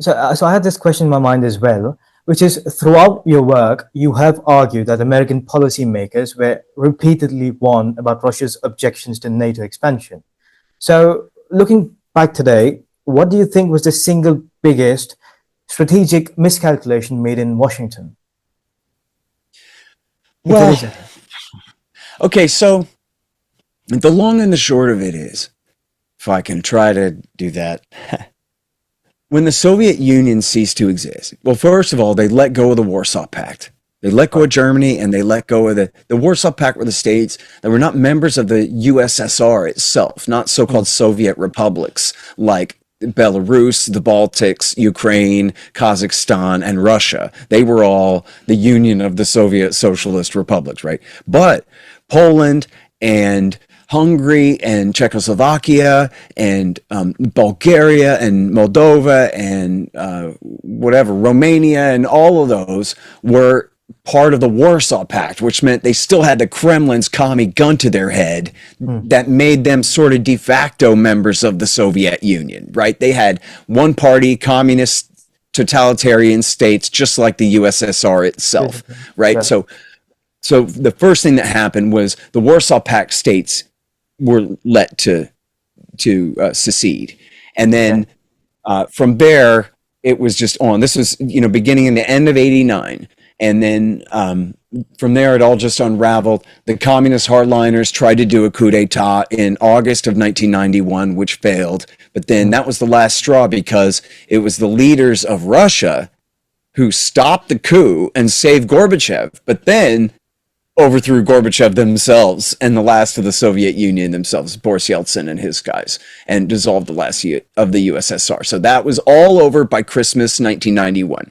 So I had this question in my mind as well, which is throughout your work, you have argued that American policymakers were repeatedly warned about Russia's objections to NATO expansion. So looking back today, what do you think was the single biggest strategic miscalculation made in Washington? Well, okay, so the long and the short of it is, if I can try to do that, when the Soviet Union ceased to exist, well, first of all, they let go of the Warsaw Pact. They let go of Germany, and they let go of the Warsaw Pact were the states that were not members of the USSR itself, not so-called Soviet republics like Belarus, the Baltics, Ukraine, Kazakhstan, and Russia. They were all the union of the Soviet Socialist republics, right? But Poland and Hungary and Czechoslovakia and Bulgaria and Moldova and Romania and all of those were part of the Warsaw Pact, which meant they still had the Kremlin's commie gun to their head that made them sort of de facto members of the Soviet Union, right? They had one party, communist totalitarian states, just like the USSR itself, right? Yeah. So the first thing that happened was the Warsaw Pact states were let to secede. And then from there, it was just on. This was, beginning in the end of 89. And then from there, it all just unraveled. The communist hardliners tried to do a coup d'etat in August of 1991, which failed. But then that was the last straw, because it was the leaders of Russia who stopped the coup and saved Gorbachev, but then overthrew Gorbachev themselves and the last of the Soviet Union themselves, Boris Yeltsin and his guys, and dissolved the last of the USSR. So that was all over by Christmas 1991.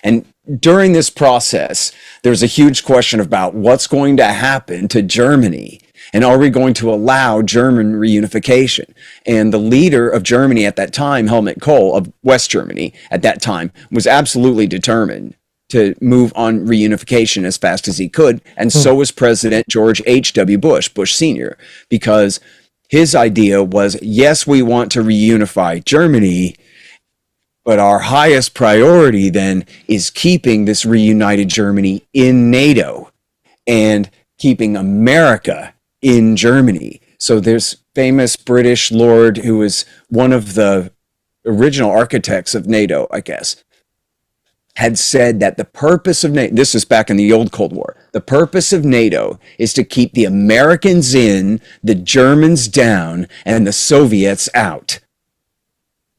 And during this process, there's a huge question about what's going to happen to Germany, and are we going to allow German reunification? And the leader of Germany at that time, Helmut Kohl of West Germany at that time, was absolutely determined to move on reunification as fast as he could. And so was President George H.W. Bush, Bush Sr., because his idea was, yes, we want to reunify Germany, but our highest priority then is keeping this reunited Germany in NATO and keeping America in Germany. So there's famous British lord who was one of the original architects of NATO, I guess, had said that the purpose of NATO, this was back in the old Cold War, the purpose of NATO is to keep the Americans in, the Germans down, and the Soviets out.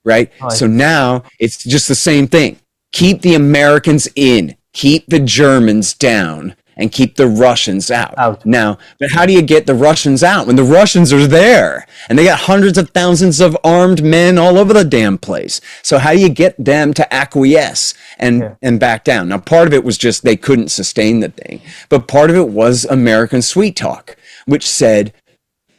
Right? So now it's just the same thing. Keep the Americans in, keep the Germans down, and keep the Russians out. Now, but how do you get the Russians out when the Russians are there and they got hundreds of thousands of armed men all over the damn place? So how do you get them to acquiesce and back down? Now, part of it was just they couldn't sustain the thing, but part of it was American sweet talk, which said,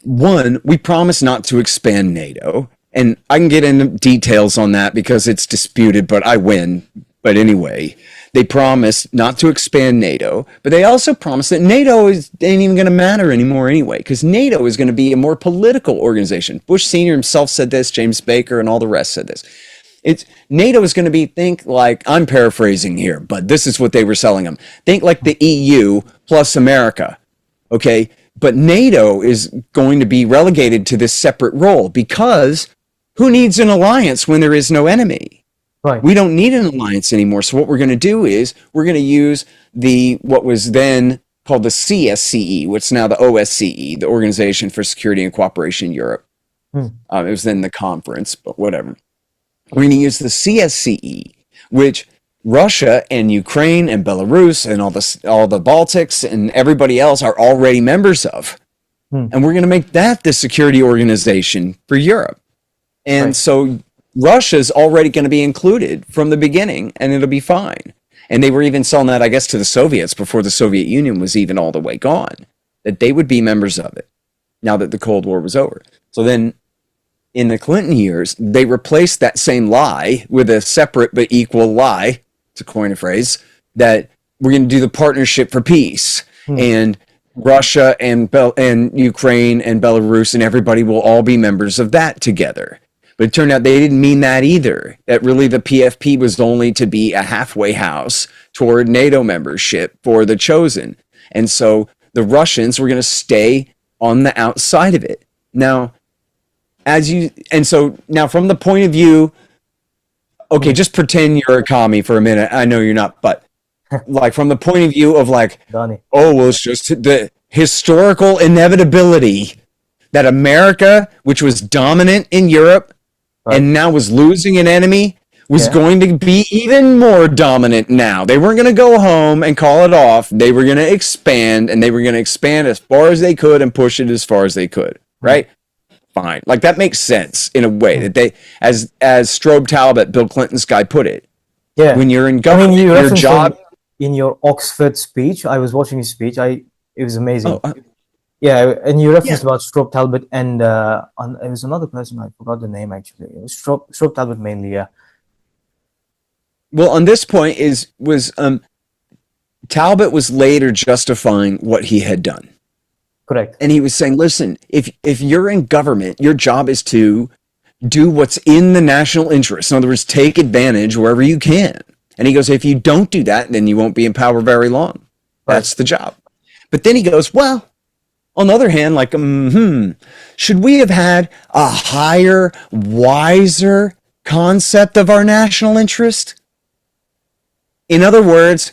one, we promise not to expand NATO. And I can get into details on that because it's disputed, but I win. But anyway, they promised not to expand NATO, but they also promised that NATO ain't even going to matter anymore anyway, because NATO is going to be a more political organization. Bush Sr. himself said this, James Baker and all the rest said this. NATO is going to be, think like, I'm paraphrasing here, but this is what they were selling them. Think like the EU plus America, okay? But NATO is going to be relegated to this separate role, because who needs an alliance when there is no enemy? Right. We don't need an alliance anymore. So what we're going to do is we're going to use what was then called the CSCE, which is now the OSCE, the Organization for Security and Cooperation in Europe. It was then the conference, but whatever. We're going to use the CSCE, which Russia and Ukraine and Belarus and all the Baltics and everybody else are already members of. And we're going to make that the security organization for Europe. And so Russia's already going to be included from the beginning, and it'll be fine. And they were even selling that, I guess, to the Soviets before the Soviet Union was even all the way gone, that they would be members of it now that the Cold War was over. So then in the Clinton years, they replaced that same lie with a separate but equal lie, to coin a phrase, that we're going to do the partnership for peace. And Russia and Ukraine and Belarus and everybody will all be members of that together. But it turned out they didn't mean that either. That really the PFP was only to be a halfway house toward NATO membership for the chosen. And so the Russians were going to stay on the outside of it. Now, now from the point of view, okay, just pretend you're a commie for a minute. I know you're not, but like from the point of view of like, Donnie. oh, well, it's just the historical inevitability that America, which was dominant in Europe and now was losing an enemy, was going to be even more dominant now. They weren't going to go home and call it off. They were going to expand, and they were going to expand as far as they could and push it as far as they could, right? Fine. Like that makes sense in a way that they, as Strobe Talbot, Bill Clinton's guy, put it. Yeah. When you're in government, your job... In your Oxford speech, I was watching his speech. It was amazing. And you referenced about Strobe Talbot, and it was another person, I forgot the name actually. It was Strobe Talbot mainly, yeah. Well, on this point Talbot was later justifying what he had done. Correct. And he was saying, listen, if you're in government, your job is to do what's in the national interest. In other words, take advantage wherever you can. And he goes, if you don't do that, then you won't be in power very long. That's the job. But then he goes, well, on the other hand, like, should we have had a higher, wiser concept of our national interest? In other words,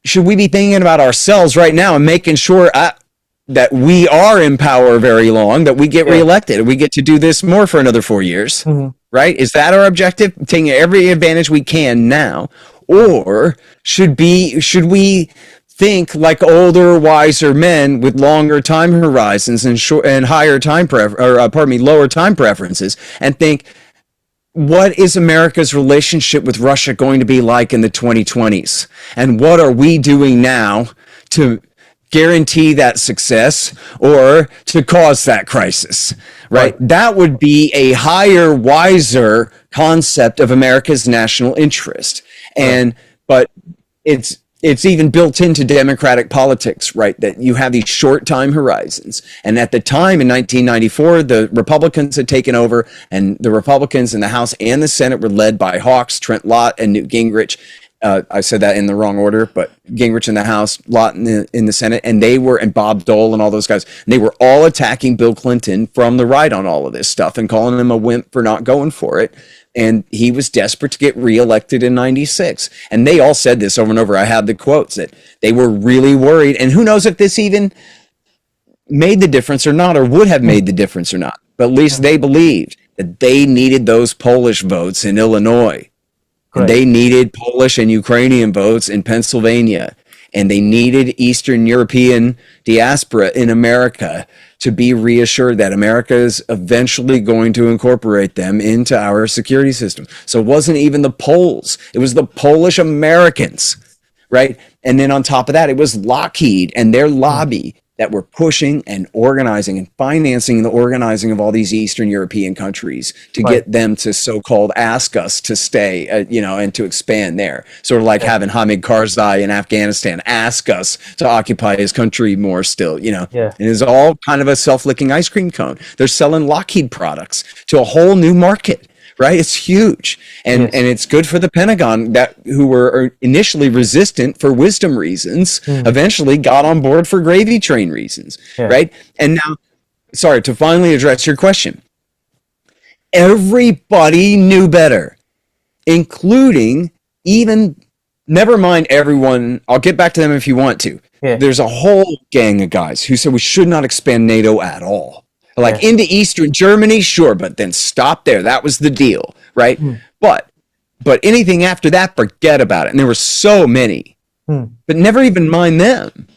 should we be thinking about ourselves right now and making sure that we are in power very long, that we get reelected, and we get to do this more for another 4 years? Right? Is that our objective? Taking every advantage we can now, or should we think like older, wiser men with longer time horizons and higher lower time preferences, and think, what is America's relationship with Russia going to be like in the 2020s? And what are we doing now to guarantee that success or to cause that crisis, right? That would be a higher, wiser concept of America's national interest. But it's even built into democratic politics, right? That you have these short time horizons. And at the time in 1994, the Republicans had taken over, and the Republicans in the House and the Senate were led by Hawks, Trent Lott, and Newt Gingrich. I said that in the wrong order, but Gingrich in the House, Lott in the Senate, and Bob Dole and all those guys, and they were all attacking Bill Clinton from the right on all of this stuff and calling him a wimp for not going for it. And he was desperate to get reelected in 96. And they all said this over and over. I have the quotes that they were really worried. And who knows if this even made the difference or not, or would have made the difference or not. But at least they believed that they needed those Polish votes in Illinois. And they needed Polish and Ukrainian votes in Pennsylvania. And they needed Eastern European diaspora in America to be reassured that America is eventually going to incorporate them into our security system. So it wasn't even the Poles. It was the Polish Americans, right? And then on top of that, it was Lockheed and their lobby that were pushing and organizing and financing the organizing of all these Eastern European countries to get them to so-called ask us to stay, and to expand there. Sort of like having Hamid Karzai in Afghanistan ask us to occupy his country more still, And it's all kind of a self-licking ice cream cone. They're selling Lockheed products to a whole new market. Right, it's huge, and it's good for the Pentagon who were initially resistant for wisdom reasons, eventually got on board for gravy train reasons, right? And now, sorry, to finally address your question, everybody knew better, including never mind everyone. I'll get back to them if you want to. There's a whole gang of guys who said we should not expand NATO at all. Like into Eastern Germany, sure, but then stop there. That was the deal, right? But anything after that, forget about it. And there were so many, but never even mind them.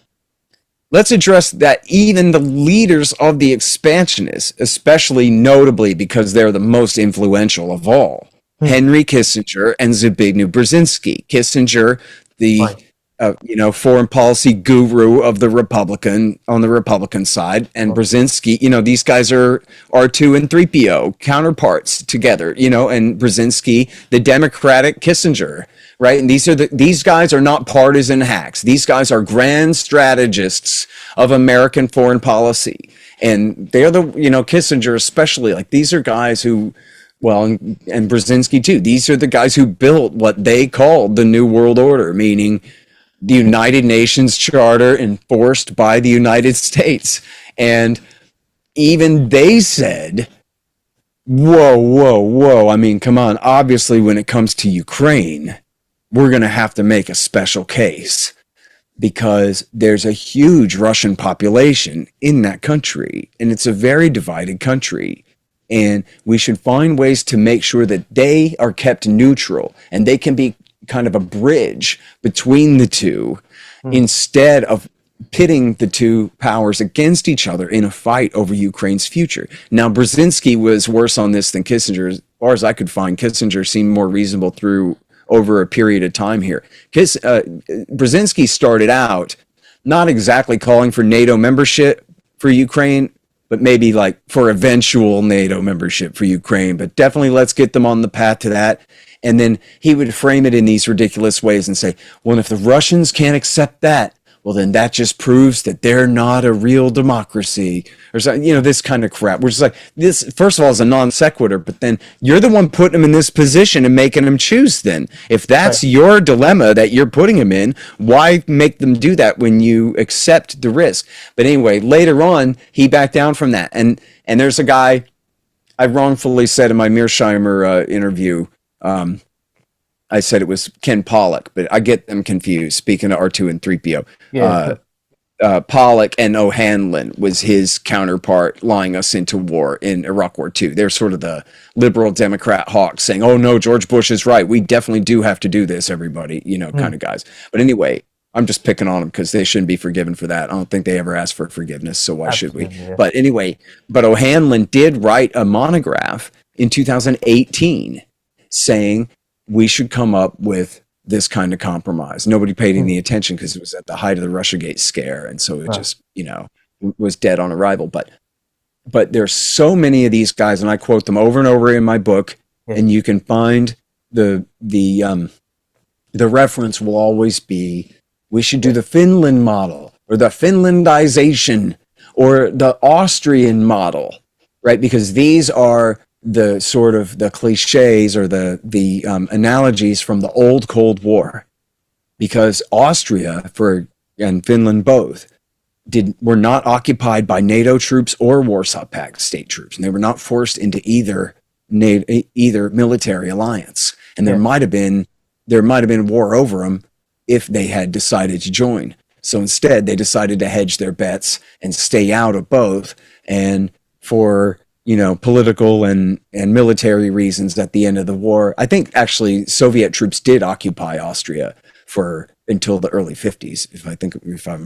Let's address that even the leaders of the expansionists, especially notably because they're the most influential of all, Henry Kissinger and Zbigniew Brzezinski. Kissinger, the foreign policy guru of the on the Republican side, and Brzezinski, these guys are R2 and 3PO counterparts together, and Brzezinski, the Democratic Kissinger, right? And these guys are not partisan hacks. These guys are grand strategists of American foreign policy. And they're Kissinger especially, like these are guys who Well, and Brzezinski too. These are the guys who built what they called the New World Order, meaning the United Nations Charter enforced by the United States. And even they said, whoa, whoa, whoa. I mean, come on. Obviously, when it comes to Ukraine, we're going to have to make a special case because there's a huge Russian population in that country, and it's a very divided country. And we should find ways to make sure that they are kept neutral and they can be kind of a bridge between the two instead of pitting the two powers against each other in a fight over Ukraine's future. Now, Brzezinski was worse on this than Kissinger. As far as I could find, Kissinger seemed more reasonable through over a period of time here. Brzezinski started out not exactly calling for NATO membership for Ukraine, but maybe like for eventual NATO membership for Ukraine, but definitely let's get them on the path to that. And then he would frame it in these ridiculous ways and say, well, if the Russians can't accept that, well, then that just proves that they're not a real democracy, or something, this kind of crap. We're just like, this, first of all, is a non sequitur, but then you're the one putting them in this position and making them choose then. If that's your dilemma that you're putting them in, why make them do that when you accept the risk? But anyway, later on, he backed down from that. And there's a guy, I wrongfully said in my Mearsheimer interview, I said it was Ken Pollock, but I get them confused, speaking of R2 and 3PO. Pollock and O'Hanlon was his counterpart lying us into war in Iraq War II. They're sort of the liberal Democrat hawks saying, oh no, George Bush is right. We definitely do have to do this, everybody, kind of guys. But anyway, I'm just picking on them because they shouldn't be forgiven for that. I don't think they ever asked for forgiveness, so why should we? Yeah. But anyway, O'Hanlon did write a monograph in 2018 saying we should come up with this kind of compromise. Nobody paid any attention because it was at the height of the Russiagate scare. And so it just, was dead on arrival. But there's so many of these guys, and I quote them over and over in my book, and you can find the reference will always be, we should do the Finland model or the Finlandization or the Austrian model, right? Because these are the sort of the cliches or the analogies from the old Cold War, because Austria and Finland both were not occupied by NATO troops or Warsaw Pact state troops, and they were not forced into either military alliance. And there might have been war over them if they had decided to join. So instead, they decided to hedge their bets and stay out of both. And for political and military reasons at the end of the war. I think actually Soviet troops did occupy Austria until the early 50s, if I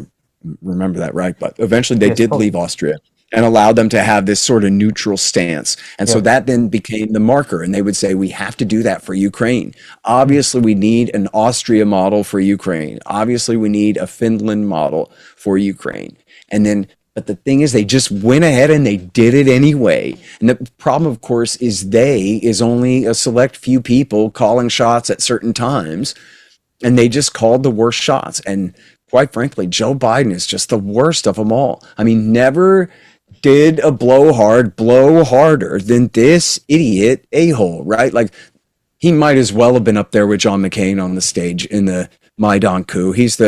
remember that right. But eventually they did leave Austria and allowed them to have this sort of neutral stance. And so that then became the marker. And they would say, we have to do that for Ukraine. Obviously, we need an Austria model for Ukraine. Obviously, we need a Finland model for Ukraine. But the thing is, they just went ahead and they did it anyway. And the problem, of course, is only a select few people calling shots at certain times. And they just called the worst shots. And quite frankly, Joe Biden is just the worst of them all. I mean, never did a blowhard blow harder than this idiot a-hole, right? Like, he might as well have been up there with John McCain on the stage in the Maidan coup. He's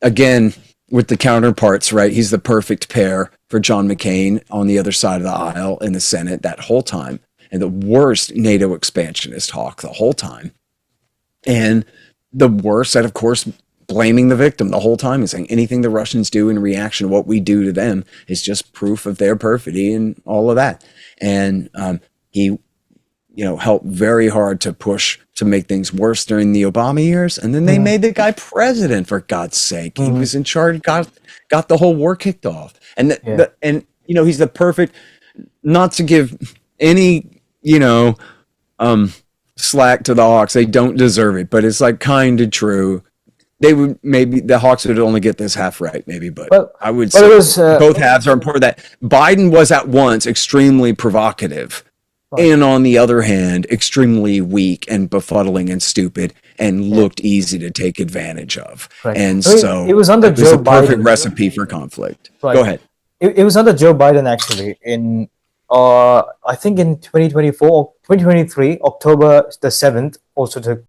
again, with the counterparts, right? He's the perfect pair for John McCain on the other side of the aisle in the Senate that whole time, and the worst NATO expansionist hawk the whole time. And the worst at, of course, blaming the victim the whole time and saying anything the Russians do in reaction to what we do to them is just proof of their perfidy and all of that. And he helped very hard to push to make things worse during the Obama years. And then they made the guy president, for God's sake. He was in charge, got the whole war kicked off. And, he's the perfect, not to give any, slack to the Hawks. They don't deserve it, but it's like kind of true. They would, maybe the Hawks would only get this half right, maybe, but I would say both halves are important. That Biden was at once extremely provocative, and on the other hand, extremely weak and befuddling and stupid, and looked easy to take advantage of. Right. And so it was under Joe Biden. Perfect recipe for conflict. Right. Go ahead. It was under Joe Biden, actually, in I think in 2024 or 2023, October the 7th, also took